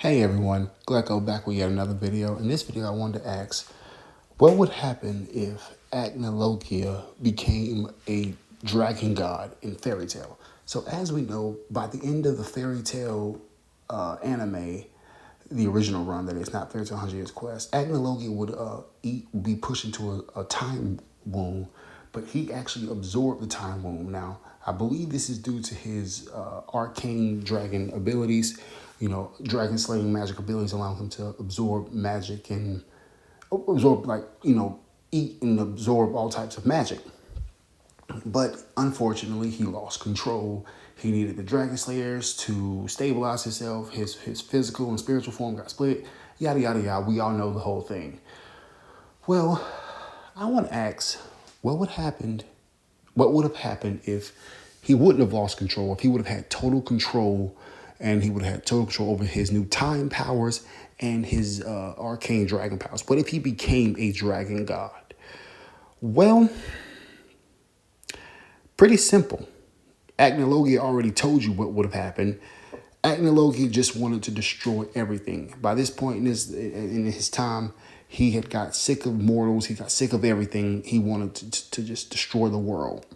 Hey everyone, Glecko back with yet another video. In this video I wanted to ask, what would happen if acnologia became a dragon god in fairy tale? So as we know, by the end of the fairy tale anime, the original run, that is not Fairy Tale 100 Years Quest, acnologia would be pushed into a time womb, but he actually absorbed the time womb. Now, I believe this is due to his arcane dragon abilities. You know, dragon slaying magic abilities allow him to absorb magic and absorb, eat and absorb all types of magic. But unfortunately, he lost control. He needed the Dragon Slayers to stabilize himself. His physical and spiritual form got split. Yada, yada, yada. We all know the whole thing. Well, I want to ask, what would have happened if he wouldn't have lost control, if he would have had total control, and he would have had total control over his new time powers and his arcane dragon powers? What if he became a dragon god? Well, pretty simple. Acnologia already told you what would have happened. Acnologia just wanted to destroy everything. By this point in his time, he had got sick of mortals. He got sick of everything. He wanted to just destroy the world.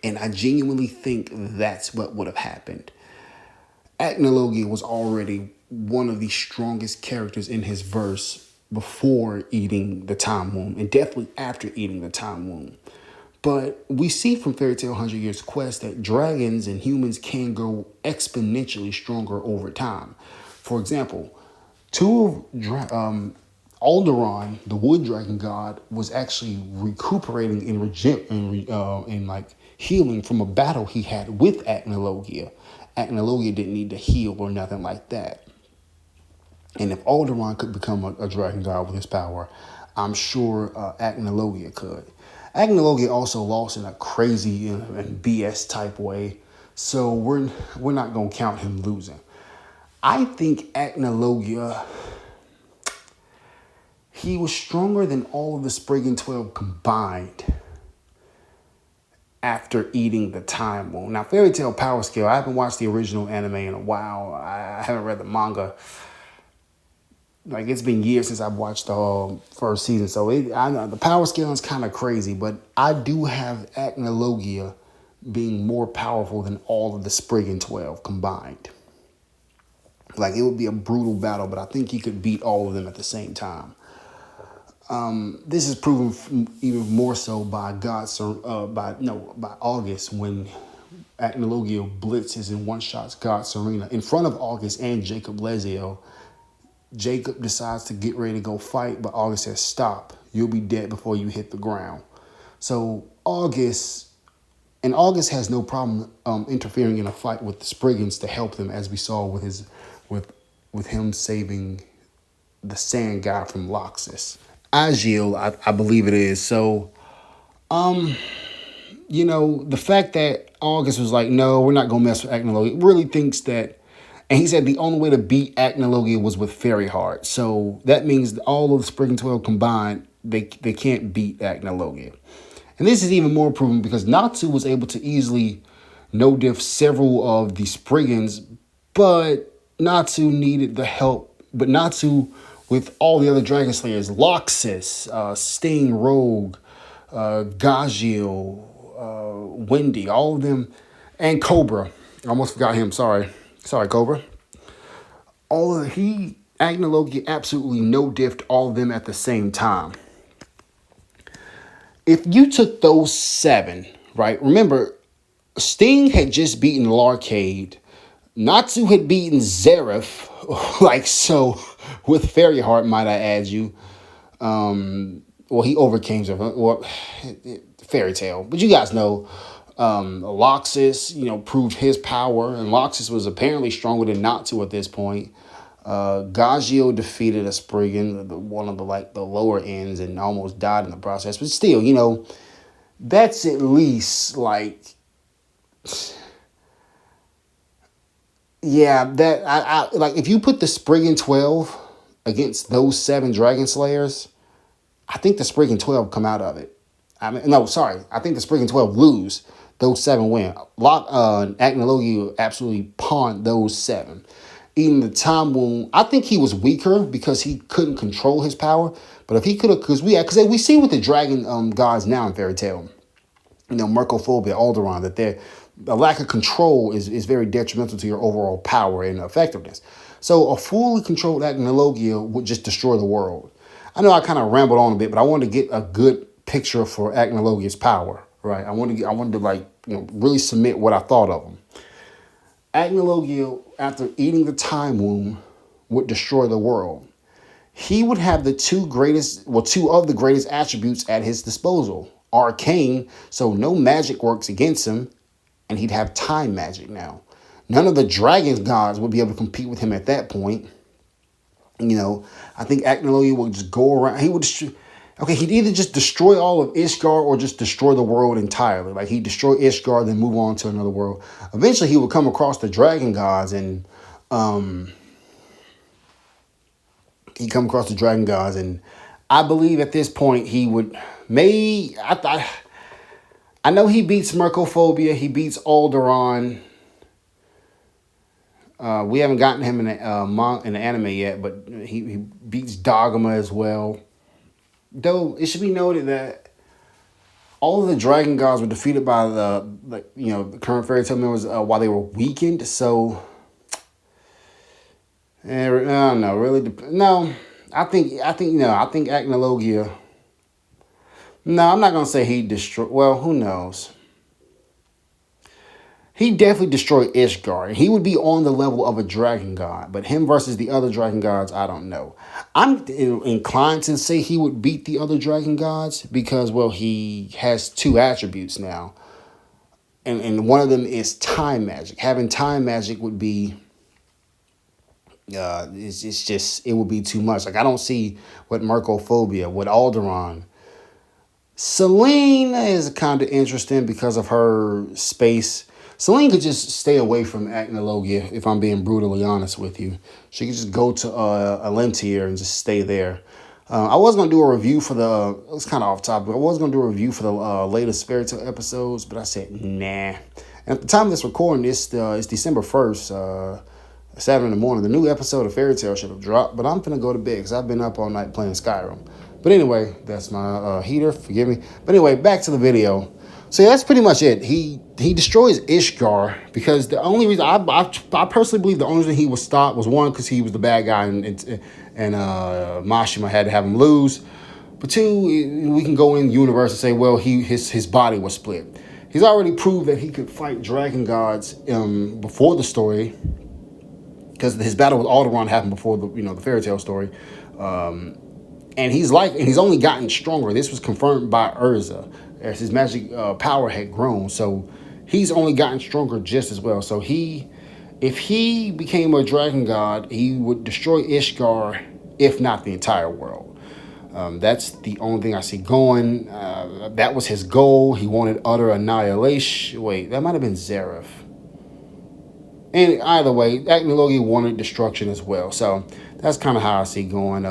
And I genuinely think that's what would have happened. Acnologia was already one of the strongest characters in his verse before eating the time womb, and definitely after eating the time womb. But we see from Fairy Tale 100 Years Quest that dragons and humans can grow exponentially stronger over time. For example, Alderaan, the wood dragon god, was actually recuperating and healing from a battle he had with Acnologia. Acnologia didn't need to heal or nothing like that. And if Alderaan could become a dragon god with his power, I'm sure Acnologia could. Acnologia also lost in a crazy and BS type way, so we're not gonna count him losing. I think Acnologia, he was stronger than all of the Spriggan 12 combined after eating the time womb. Now, Fairy Tale Power Scale, I haven't watched the original anime in a while. I haven't read the manga. Like, it's been years since I've watched the first season, so I know the power scale is kind of crazy, but I do have Acnologia being more powerful than all of the Spriggan 12 combined. Like, it would be a brutal battle, but I think he could beat all of them at the same time. This is proven even more so by August, when Acnologia blitzes and one-shots God Serena in front of August and Jacob Leziel. Jacob decides to get ready to go fight, but August says, stop. You'll be dead before you hit the ground. So August has no problem interfering in a fight with the Spriggans to help them, as we saw with him saving the sand guy from Loxus. Agil, I believe it is. So, the fact that August was like, no, we're not going to mess with Acnologia, really thinks that. And he said the only way to beat Acnologia was with Fairy Heart. So that means that all of the Spriggan 12 combined, they can't beat Acnologia. And this is even more proven because Natsu was able to easily no-diff several of the Spriggans, but Natsu needed the help. But Natsu, with all the other Dragon Slayers, Loxus, Sting, Rogue, Gajil, Wendy, all of them, and Cobra. I almost forgot him, sorry, Cobra. Acnologia absolutely no-diffed all of them at the same time. If you took those 7, right? Remember, Sting had just beaten Larcade. Natsu had beaten Zeref, with Fairy Heart, might I add you. He overcame Zeref. Well, Fairy Tale. But you guys know, Loxus, proved his power, and Loxus was apparently stronger than Natsu at this point. Gajil defeated a Spriggan, one of the lower ends, and almost died in the process. But still, that's at least if you put the Spriggan 12 against those 7 Dragon Slayers, I think the Spriggan 12 come out of it. I think the Spriggan 12 lose. Those 7 win. Acnologia absolutely pawned those 7. eating the time womb, I think he was weaker because he couldn't control his power. But if he could have, because we see with the dragon gods now in fairy tale, Mercophobia, Alderaan, that the lack of control is very detrimental to your overall power and effectiveness. So a fully controlled acnologia would just destroy the world. I know I kind of rambled on a bit, but I wanted to get a good picture for acnologia's power, right? I wanted to really submit what I thought of him. Acnologia, after eating the time womb, would destroy the world. He would have two of the greatest attributes at his disposal. Arcane, so no magic works against him, and he'd have time magic now. None of the dragon gods would be able to compete with him at that point. I think Acnologia would just go around. He'd either just destroy all of Ishgard or just destroy the world entirely. Like he'd destroy Ishgard, then move on to another world. Eventually, he would come across the dragon gods, and I believe at this point he would I know he beats Mercophobia, he beats Alderaan. We haven't gotten him in the anime yet, but he beats Dogma as well. Though it should be noted that all of the dragon gods were defeated by the current fairy tale members while they were weakened. So, no, really, no. I think Acnologia. No, I'm not gonna say he destroyed. Well, who knows? He definitely destroyed Ishgard. He would be on the level of a dragon god, but him versus the other dragon gods, I don't know. I'm inclined to say he would beat the other dragon gods because, well, he has two attributes now. And one of them is time magic. Having time magic would be, it would be too much. Like, I don't see what Mercophobia, what Alderaan. Selene is kind of interesting because of her space. Selene could just stay away from Acnologia, if I'm being brutally honest with you. She could just go to Alentir and just stay there. I was going to do a review for it's kind of off topic. I was going to do a review for the latest fairy tale episodes, but I said, nah. And at the time of this recording, it's December 1st, 7 in the morning. The new episode of Fairy Tale should have dropped, but I'm finna go to bed because I've been up all night playing Skyrim. But anyway, that's my heater, forgive me. But anyway, back to the video. So yeah, that's pretty much it. He destroys Ishgard because the only reason I personally believe the only reason he was stopped was one, because he was the bad guy and Mashima had to have him lose. But two, we can go in the universe and say, well, his body was split. He's already proved that he could fight dragon gods before the story, because his battle with Alderaan happened before the fairy tale story. And he's only gotten stronger. This was confirmed by Urza as his magic power had grown. So he's only gotten stronger just as well. So if he became a dragon god, he would destroy Ishgard, if not the entire world. That's the only thing I see going. That was his goal. He wanted utter annihilation. Wait, that might have been Zareth. And either way, Acnologia wanted destruction as well. So that's kind of how I see going.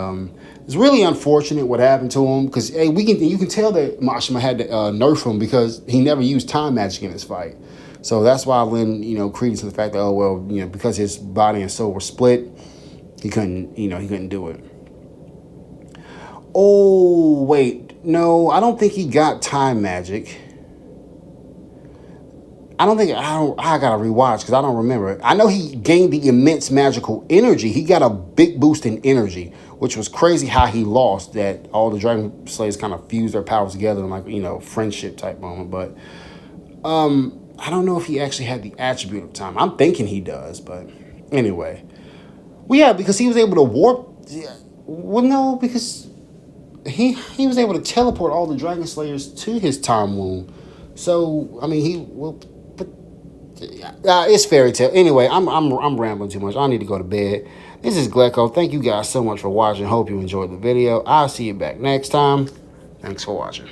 It's really unfortunate what happened to him, because you can tell that Mashima had to nerf him because he never used time magic in his fight. So that's why I lend credence to the fact that because his body and soul were split, he couldn't do it. Oh wait, no, I don't think he got time magic. I gotta rewatch because I don't remember it. I know he gained the immense magical energy. He got a big boost in energy, which was crazy how he lost that. All the Dragon Slayers kind of fused their powers together in friendship type moment. But I don't know if he actually had the attribute of time. I'm thinking he does, but anyway. Well, yeah, because he was able to warp. Well, no, because he was able to teleport all the Dragon Slayers to his time womb. So it's fairy tale. Anyway, I'm rambling too much. I need to go to bed. This is Glecko. Thank you guys so much for watching. Hope you enjoyed the video. I'll see you back next time. Thanks for watching.